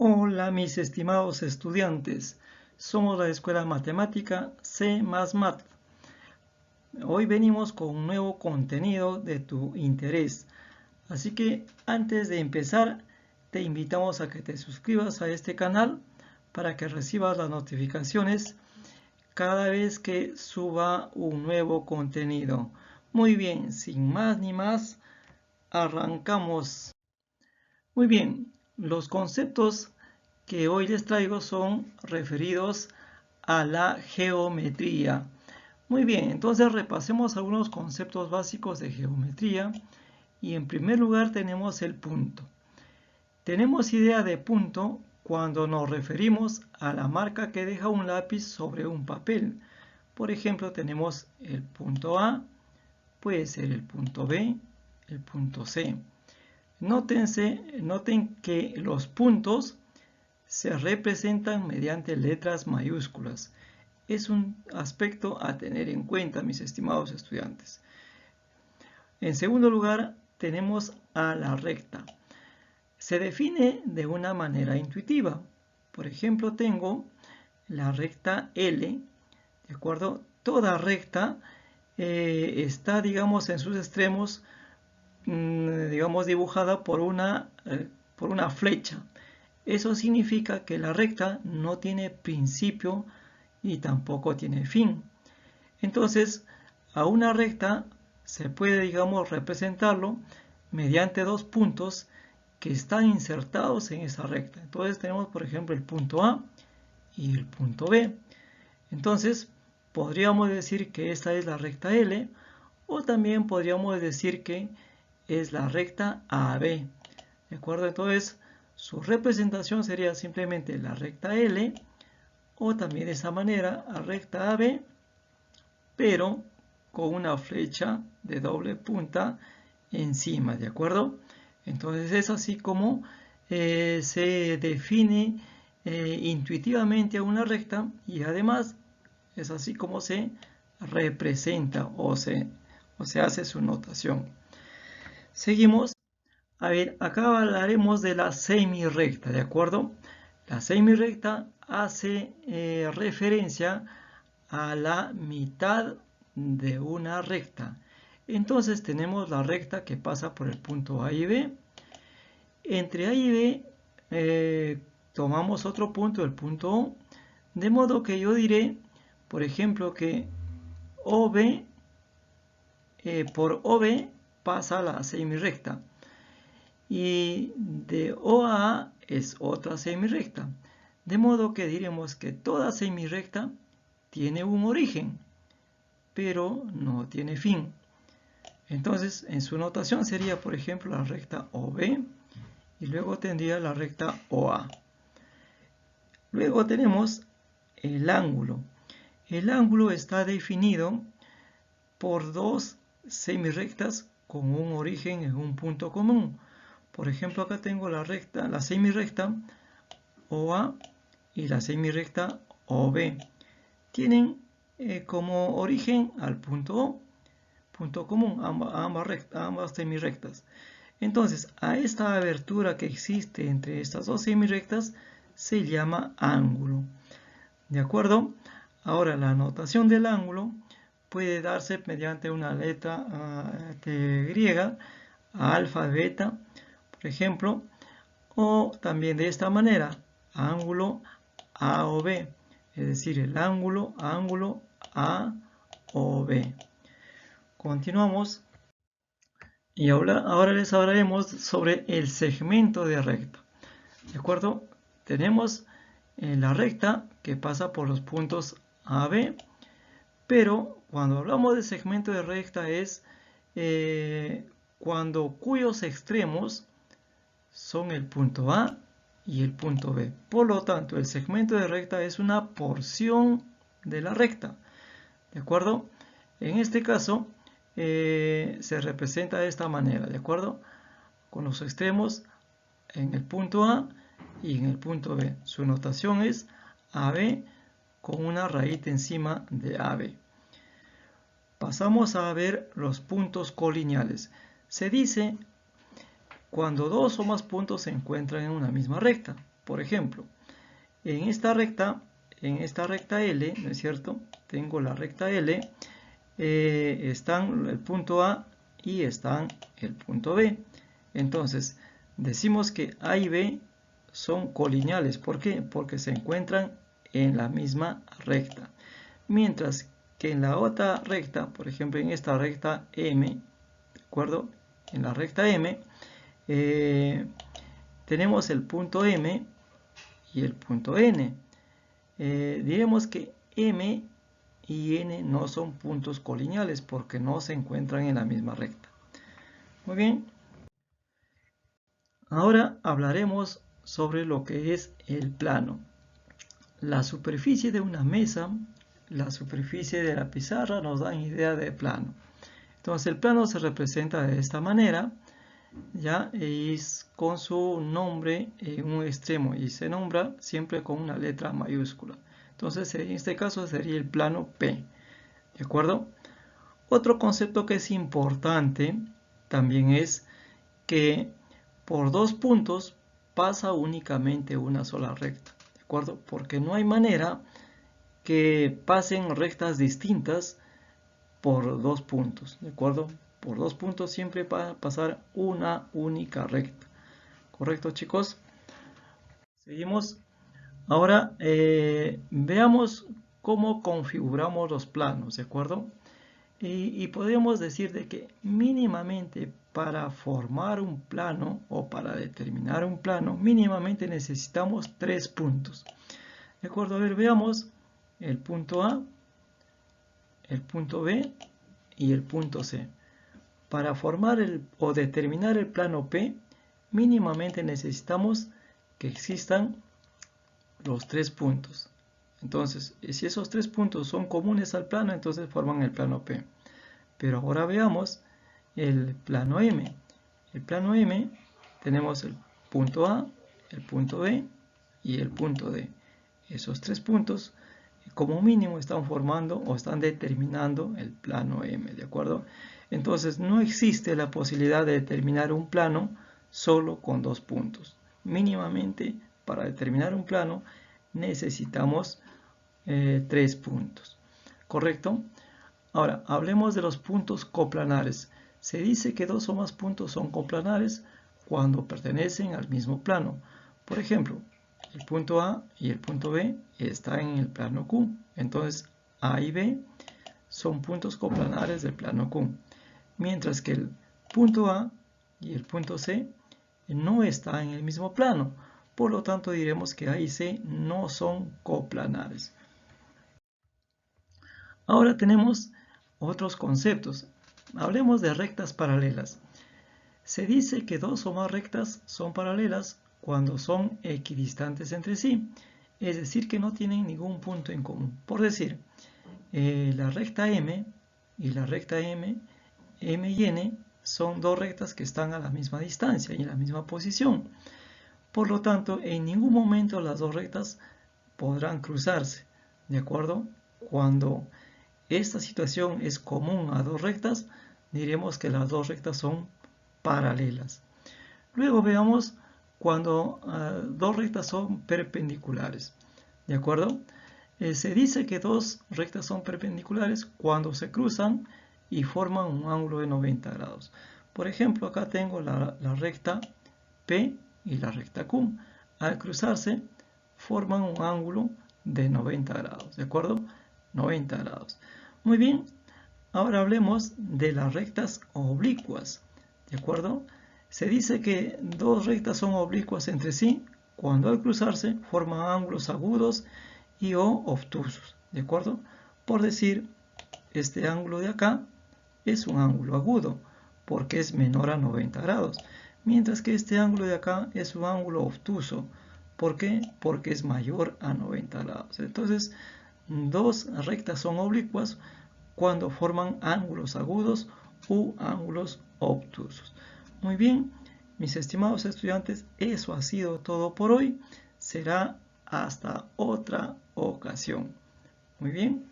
Hola mis estimados estudiantes, somos la Escuela Matemática C++. Hoy venimos con un nuevo contenido de tu interés, así que antes de empezar te invitamos a que te suscribas a este canal para que recibas las notificaciones cada vez que suba un nuevo contenido. Muy bien, sin más ni más, arrancamos. Muy bien, los conceptos que hoy les traigo son referidos a la geometría. Muy bien, entonces repasemos algunos conceptos básicos de geometría y en primer lugar tenemos el punto. Tenemos idea de punto cuando nos referimos a la marca que deja un lápiz sobre un papel. Por ejemplo, tenemos el punto A, puede ser el punto B, el punto C. Noten que los puntos se representan mediante letras mayúsculas. Es un aspecto a tener en cuenta, mis estimados estudiantes. En segundo lugar, tenemos a la recta. Se define de una manera intuitiva. Por ejemplo, tengo la recta L, ¿de acuerdo? Toda recta está, digamos, en sus extremos, digamos, dibujada por una flecha. Eso significa que la recta no tiene principio y tampoco tiene fin. Entonces, a una recta se puede, digamos, representarlo mediante dos puntos que están insertados en esa recta. Entonces tenemos, por ejemplo, el punto A y el punto B. Entonces, podríamos decir que esta es la recta L, o también podríamos decir que es la recta AB. ¿De acuerdo? Entonces, su representación sería simplemente la recta L, o también de esa manera, la recta AB, pero con una flecha de doble punta encima, ¿de acuerdo? Entonces es así como se define intuitivamente a una recta, y además es así como se representa o se hace su notación. Seguimos. A ver, acá hablaremos de la semirrecta, ¿de acuerdo? La semirrecta hace referencia a la mitad de una recta. Entonces tenemos la recta que pasa por el punto A y B. Entre A y B tomamos otro punto, el punto O. De modo que yo diré, por ejemplo, que OB, por OB pasa la semirrecta. Y de O a A es otra semirrecta. De modo que diremos que toda semirrecta tiene un origen, pero no tiene fin. Entonces, en su notación sería, por ejemplo, la recta OB y luego tendría la recta OA. Luego tenemos el ángulo. El ángulo está definido por dos semirrectas con un origen en un punto común. Por ejemplo, acá tengo la semirrecta OA y la semirrecta OB. Tienen como origen al punto O, punto común, ambas semirrectas. Entonces, a esta abertura que existe entre estas dos semirrectas se llama ángulo. ¿De acuerdo? Ahora, la notación del ángulo puede darse mediante una letra griega, alfa, beta, por ejemplo, o también de esta manera, ángulo A o B, es decir, el ángulo A o B. Continuamos y ahora les hablaremos sobre el segmento de recta. ¿De acuerdo? Tenemos la recta que pasa por los puntos A, B, pero cuando hablamos de segmento de recta es cuyos extremos son el punto A y el punto B. Por lo tanto, el segmento de recta es una porción de la recta. ¿De acuerdo? En este caso, se representa de esta manera, ¿de acuerdo? Con los extremos en el punto A y en el punto B. Su notación es AB con una raíz encima de AB. Pasamos a ver los puntos colineales. Se dice cuando dos o más puntos se encuentran en una misma recta. Por ejemplo, en esta recta L, ¿no es cierto? Tengo la recta L, están el punto A y están el punto B. Entonces, decimos que A y B son colineales. ¿Por qué? Porque se encuentran en la misma recta. Mientras que en la otra recta, por ejemplo en esta recta M, ¿de acuerdo? En la recta M tenemos el punto M y el punto N. Diremos que M y N no son puntos colineales porque no se encuentran en la misma recta. Muy bien. Ahora hablaremos sobre lo que es el plano. La superficie de una mesa, la superficie de la pizarra nos dan idea de plano. Entonces el plano se representa de esta manera, ya es con su nombre en un extremo y se nombra siempre con una letra mayúscula. Entonces en este caso sería el plano P, ¿de acuerdo? Otro concepto que es importante también es que por dos puntos pasa únicamente una sola recta, ¿de acuerdo? Porque no hay manera que pasen rectas distintas por dos puntos, ¿de acuerdo? Por dos puntos siempre va a pasar una única recta. ¿Correcto, chicos? Seguimos. Ahora veamos cómo configuramos los planos, ¿de acuerdo? Y podríamos decir de que mínimamente para formar un plano o para determinar un plano, mínimamente necesitamos 3 puntos. ¿De acuerdo? A ver, veamos el punto A, el punto B y el punto C. Para formar o determinar el plano P, mínimamente necesitamos que existan los 3 puntos. Entonces, si esos 3 puntos son comunes al plano, entonces forman el plano P. Pero ahora veamos el plano M. El plano M tenemos el punto A, el punto B y el punto D. Esos 3 puntos como mínimo están formando o están determinando el plano M, ¿de acuerdo? Entonces no existe la posibilidad de determinar un plano solo con 2 puntos. Mínimamente para determinar un plano necesitamos 3 puntos, ¿correcto? Ahora, hablemos de los puntos coplanares. Se dice que 2 o más puntos son coplanares cuando pertenecen al mismo plano. Por ejemplo, el punto A y el punto B están en el plano Q. Entonces, A y B son puntos coplanares del plano Q. Mientras que el punto A y el punto C no están en el mismo plano. Por lo tanto, diremos que A y C no son coplanares. Ahora tenemos otros conceptos. Hablemos de rectas paralelas. Se dice que 2 o más rectas son paralelas cuando son equidistantes entre sí, es decir, que no tienen ningún punto en común. Por decir, la recta M y la recta M y N son 2 rectas que están a la misma distancia y en la misma posición. Por lo tanto, en ningún momento las 2 rectas podrán cruzarse, ¿de acuerdo? Cuando esta situación es común a 2 rectas, diremos que las 2 rectas son paralelas. Luego veamos cuando 2 rectas son perpendiculares, ¿de acuerdo? Se dice que 2 rectas son perpendiculares cuando se cruzan y forman un ángulo de 90 grados. Por ejemplo, acá tengo la recta P y la recta Q. Al cruzarse, forman un ángulo de 90 grados, ¿de acuerdo? 90 grados. Muy bien, ahora hablemos de las rectas oblicuas, ¿de acuerdo? Se dice que 2 rectas son oblicuas entre sí cuando al cruzarse forman ángulos agudos y o obtusos, ¿de acuerdo? Por decir, este ángulo de acá es un ángulo agudo porque es menor a 90 grados, mientras que este ángulo de acá es un ángulo obtuso. ¿Por qué? Porque es mayor a 90 grados. Entonces, 2 rectas son oblicuas cuando forman ángulos agudos u ángulos obtusos. Muy bien, mis estimados estudiantes, eso ha sido todo por hoy. Será hasta otra ocasión. Muy bien.